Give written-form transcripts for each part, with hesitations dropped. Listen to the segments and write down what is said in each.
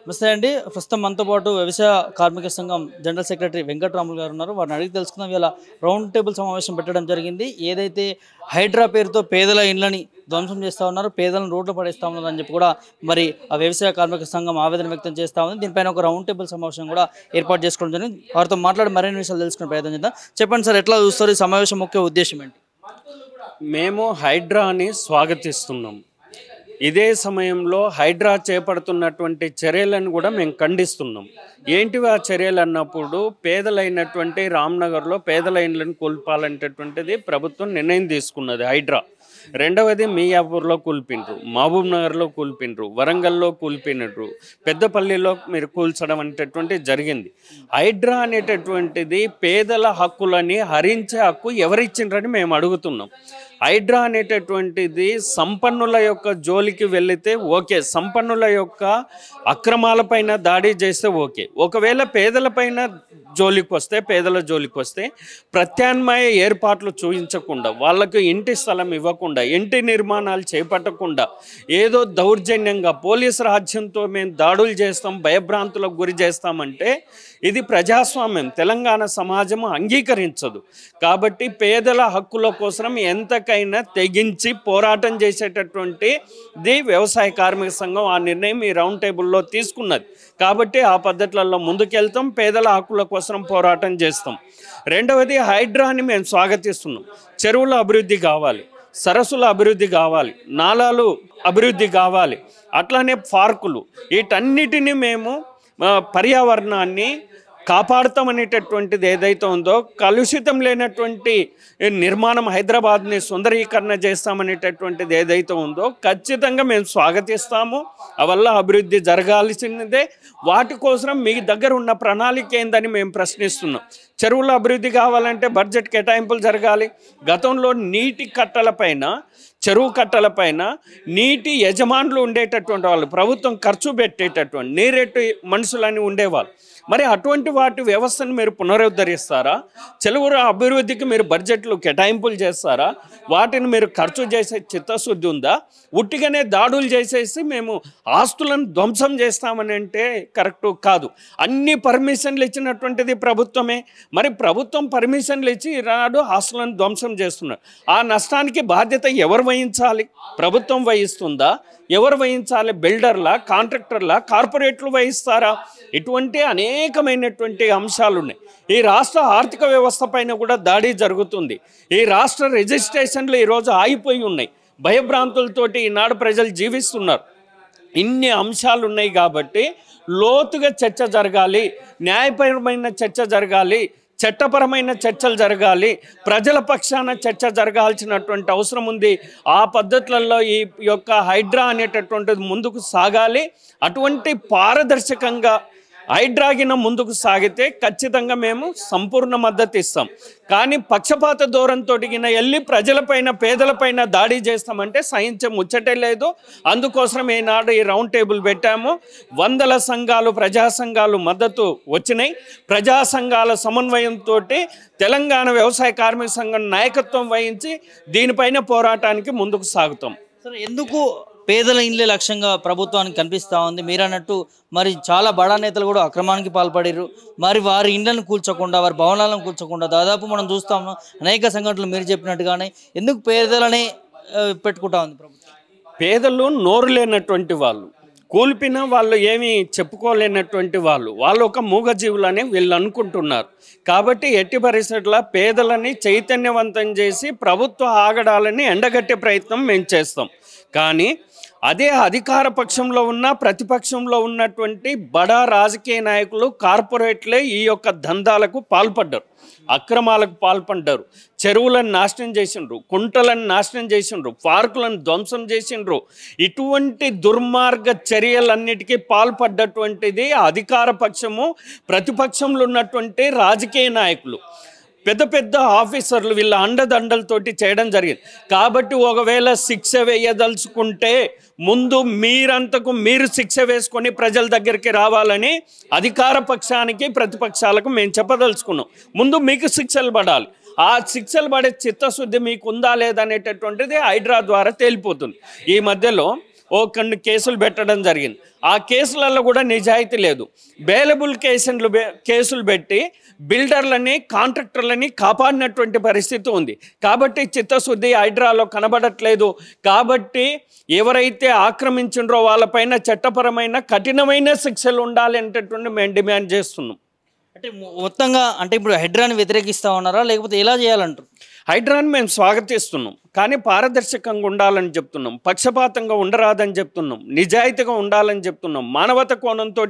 నమస్తే అండి. ప్రస్తుతం మనతో పాటు వ్యవసాయ కార్మిక సంఘం జనరల్ సెక్రటరీ వెంకటరాములు గారు ఉన్నారు. వారిని అడిగి తెలుసుకుందాం. ఇలా రౌండ్ టేబుల్ సమావేశం పెట్టడం జరిగింది. ఏదైతే హైడ్రా పేరుతో పేదల ఇండ్లని ధ్వంసం చేస్తూ ఉన్నారు, పేదలను రోడ్లు పడేస్తూ ఉన్నారని చెప్పి కూడా మరి ఆ వ్యవసాయ కార్మిక సంఘం ఆవేదన వ్యక్తం చేస్తూ ఉంది. దీనిపైన ఒక రౌండ్ టేబుల్ సమావేశం కూడా ఏర్పాటు చేసుకోవడం జరిగింది. వారితో మాట్లాడి మరిన్ని విషయాలు తెలుసుకునే ప్రయత్నం చేద్దాం. చెప్పండి సార్, ఎట్లా చూస్తారు ఈ సమావేశం ముఖ్య ఉద్దేశం ఏంటి? మేము హైడ్రాని స్వాగతిస్తున్నాం. ఇదే సమయంలో హైడ్రా చేపడుతున్నటువంటి చర్యలను కూడా మేము ఖండిస్తున్నాం. ఏంటివి ఆ చర్యలు అన్నప్పుడు పేదలైనటువంటి రామ్నగర్లో పేదల ఇండ్లను కూల్పాలనేటటువంటిది ప్రభుత్వం నిర్ణయం తీసుకున్నది హైడ్రా. రెండవది మియాపూర్లో కూల్పిండ్రు, మహబూబ్ నగర్లో కూల్పిండ్రు, వరంగల్లో కూల్పినరు, పెద్దపల్లిలో మీరు కూల్చడం అనేటటువంటిది జరిగింది. హైడ్రా అనేటటువంటిది పేదల హక్కులని హరించే హక్కు ఎవరిచ్చిండ్రని మేము అడుగుతున్నాం. హైడ్రా అనేటటువంటిది సంపన్నుల యొక్క జోలికి వెళితే ఓకే, సంపన్నుల యొక్క అక్రమాలపైన దాడి చేస్తే ఓకే. ఒకవేళ పేదలపైన జోలికి వస్తే, పేదల జోలికి వస్తే ప్రత్యామ్నాయ ఏర్పాట్లు చూపించకుండా, వాళ్ళకు ఇంటి స్థలం ఇవ్వకుండా, ఇంటి నిర్మాణాలు చేపట్టకుండా ఏదో దౌర్జన్యంగా పోలీసు రాజ్యంతో మేము దాడులు చేస్తాం, భయభ్రాంతులకు గురి చేస్తామంటే ఇది ప్రజాస్వామ్యం తెలంగాణ సమాజం అంగీకరించదు. కాబట్టి పేదల హక్కుల కోసం ఎంతకైనా తెగించి పోరాటం చేసేటటువంటిది వ్యవసాయ కార్మిక సంఘం ఆ నిర్ణయం ఈ రౌండ్ టేబుల్లో తీసుకున్నది. కాబట్టి ఆ పద్ధతులలో ముందుకెళ్తాం, పేదల హక్కుల కోసం పోరాటం చేస్తాం. రెండవది హైడ్రాని మేము స్వాగతిస్తున్నాం. చెరువుల అభివృద్ధి కావాలి, సరస్సుల అభివృద్ధి కావాలి, నాలాలు అభివృద్ధి కావాలి, అట్లానే పార్కులు, వీటన్నిటిని మేము పర్యావరణాన్ని కాపాడుతామనేటటువంటిది ఏదైతే ఉందో, కలుషితం లేనటువంటి నిర్మాణం హైదరాబాద్ని సుందరీకరణ చేస్తామనేటటువంటిది ఏదైతే ఉందో ఖచ్చితంగా మేము స్వాగతిస్తాము. అవల్ల అభివృద్ధి జరగాల్సిందే. వాటి కోసం మీ దగ్గర ఉన్న ప్రణాళిక ఏందని మేము ప్రశ్నిస్తున్నాం. చెరువుల అభివృద్ధి కావాలంటే బడ్జెట్ కేటాయింపులు జరగాలి. గతంలో నీటి కట్టలపైన, చెరువు కట్టలపైన నీటి యజమానులు ఉండేటటువంటి వాళ్ళు, ప్రభుత్వం ఖర్చు పెట్టేటటువంటి నీరెట్టు మనుషులని ఉండేవాళ్ళు. మరి అటువంటి వాటి వ్యవస్థను మీరు పునరుద్ధరిస్తారా? చెరువుల అభివృద్ధికి మీరు బడ్జెట్లు కేటాయింపులు చేస్తారా? వాటిని మీరు ఖర్చు చేసే చిత్తశుద్ధి ఉందా? ఉట్టిగానే దాడులు చేసేసి మేము ఆస్తులను ధ్వంసం చేస్తామని అంటే కరెక్టు కాదు. అన్ని పర్మిషన్లు ఇచ్చినటువంటిది ప్రభుత్వమే. మరి ప్రభుత్వం పర్మిషన్లు ఇచ్చి ఈనాడు ఆస్తులను ధ్వంసం చేస్తున్నారు. ఆ నష్టానికి బాధ్యత ఎవరు వహించాలి? ప్రభుత్వం వహిస్తుందా? ఎవరు వహించాలి? బిల్డర్లా, కాంట్రాక్టర్లా, కార్పొరేట్లు వహిస్తారా? ఇటువంటి అనేకమైనటువంటి అంశాలు ఉన్నాయి. ఈ రాష్ట్ర ఆర్థిక వ్యవస్థ పైన కూడా దాడి జరుగుతుంది. ఈ రాష్ట్ర రిజిస్ట్రేషన్లు ఈరోజు ఆగిపోయి ఉన్నాయి. భయభ్రాంతులతోటి ఈనాడు ప్రజలు జీవిస్తున్నారు. ఇన్ని అంశాలు ఉన్నాయి కాబట్టి లోతుగా చర్చ జరగాలి, న్యాయపరమైన చర్చ జరగాలి, చట్టపరమైన చర్చలు జరగాలి, ప్రజల పక్షాన చర్చ జరగాల్సినటువంటి అవసరం ఉంది. ఆ పద్ధతులలో ఈ యొక్క హైడ్రా అనేటటువంటిది ముందుకు సాగాలి. అటువంటి పారదర్శకంగా హైడ్రాగిన ముందుకు సాగితే ఖచ్చితంగా మేము సంపూర్ణ మద్దతు ఇస్తాం. కానీ పక్షపాత ధోరణితో వెళ్ళి ప్రజలపైన, పేదలపైన దాడి చేస్తామంటే సహించే ముచ్చటే లేదు. అందుకోసం ఈనాడు ఈ రౌండ్ టేబుల్ పెట్టాము. వందల సంఘాలు, ప్రజా సంఘాలు మద్దతు వచ్చినాయి. ప్రజా సంఘాల సమన్వయంతో తెలంగాణ వ్యవసాయ కార్మిక సంఘం నాయకత్వం వహించి దీనిపైన పోరాటానికి ముందుకు సాగుతాం. సరే, ఎందుకు పేదల ఇండ్లే లక్ష్యంగా ప్రభుత్వానికి కనిపిస్తూ ఉంది? మీరు అన్నట్టు మరి చాలా బడా నేతలు కూడా అక్రమానికి పాల్పడారు. మరి వారి ఇండ్లను కూల్చకుండా, వారి భవనాలను కూల్చకుండా దాదాపు మనం చూస్తాము అనేక సంఘటనలు మీరు చెప్పినట్టుగానే. ఎందుకు పేదలనే పెట్టుకుంటా ఉంది ప్రభుత్వం? పేదలు నోరు లేనటువంటి వాళ్ళు, కూల్పిన వాళ్ళు ఏమీ చెప్పుకోలేనటువంటి వాళ్ళు ఒక మూగజీవులని వీళ్ళు అనుకుంటున్నారు. కాబట్టి ఎట్టి పరిస్థితుల్లో పేదలని చైతన్యవంతం చేసి ప్రభుత్వ ఆగడాలని ఎండగట్టే ప్రయత్నం మేము చేస్తాం. కానీ అదే అధికార పక్షంలో ఉన్న, ప్రతిపక్షంలో ఉన్నటువంటి బడా రాజకీయ నాయకులు, కార్పొరేట్లే ఈ యొక్క దందాలకు పాల్పడ్డారు, అక్రమాలకు పాల్పడ్డారు. చెరువులను నాశనం చేసిండ్రు, కుంటలను నాశనం చేసిండ్రు, పార్కులను ధ్వంసం చేసిండ్రు. ఇటువంటి దుర్మార్గ చర్యలన్నిటికీ పాల్పడ్డటువంటిది అధికార పక్షము, ప్రతిపక్షంలో ఉన్నటువంటి రాజకీయ నాయకులు, పెద్ద పెద్ద ఆఫీసర్లు వీళ్ళ అండదండలతోటి చేయడం జరిగింది. కాబట్టి ఒకవేళ శిక్ష వేయదలుచుకుంటే ముందు మీరంతకు మీరు శిక్ష వేసుకొని ప్రజల దగ్గరికి రావాలని అధికార పక్షానికి, ప్రతిపక్షాలకు మేము చెప్పదలుచుకున్నాం. ముందు మీకు శిక్షలు పడాలి. ఆ శిక్షలు పడే చిత్తశుద్ధి మీకు ఉందా లేదనేటటువంటిది హైడ్రా ద్వారా తేలిపోతుంది. ఈ మధ్యలో కొన్ని కేసులు పెట్టడం జరిగింది. ఆ కేసులలో కూడా నిజాయితీ లేదు. బెయిలబుల్ కేసులు పెట్టి బిల్డర్లని కాంట్రాక్టర్లని కాపాడినటువంటి పరిస్థితి ఉంది. కాబట్టి చిత్తశుద్ధి హైడ్రాలో కనబడట్లేదు. కాబట్టి ఎవరైతే ఆక్రమించిండ్రో వాళ్ళపైన చట్టపరమైన కఠినమైన శిక్షలు ఉండాలి అనేటటువంటి మేము డిమాండ్ చేస్తున్నాం. అంటే మొత్తంగా అంటే ఇప్పుడు హైడ్రాని వ్యతిరేకిస్తా ఉన్నారా, లేకపోతే ఎలా చేయాలంటారు? హైడ్రాని మేము స్వాగతిస్తున్నాం, కానీ పారదర్శకంగా ఉండాలని చెప్తున్నాం, పక్షపాతంగా ఉండరాదని చెప్తున్నాం, నిజాయితీగా ఉండాలని చెప్తున్నాం, మానవత కోణంతో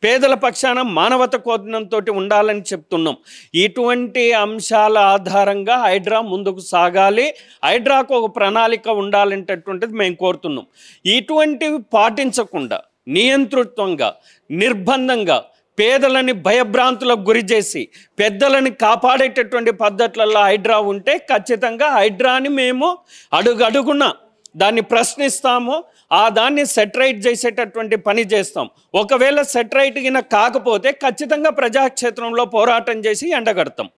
పేదల పక్షాన మానవత కోణంతో ఉండాలని చెప్తున్నాం. ఇటువంటి అంశాల ఆధారంగా హైడ్రా ముందుకు సాగాలి. హైడ్రాకు ఒక ప్రణాళిక ఉండాలనేటటువంటిది మేము కోరుతున్నాం. ఇటువంటివి పాటించకుండా నియంతృత్వంగా నిర్బంధంగా పేదలని భయభ్రాంతులకు గురి చేసి పెద్దలని కాపాడేటటువంటి పద్ధతులలో హైడ్రా ఉంటే ఖచ్చితంగా హైడ్రాని మేము అడుగడుగున దాన్ని ప్రశ్నిస్తాము. దాన్ని సెటరైట్ చేసేటటువంటి పని చేస్తాం. ఒకవేళ సెటరైట్ గిన కాకపోతే ఖచ్చితంగా ప్రజాక్షేత్రంలో పోరాటం చేసి ఎండగడతాం.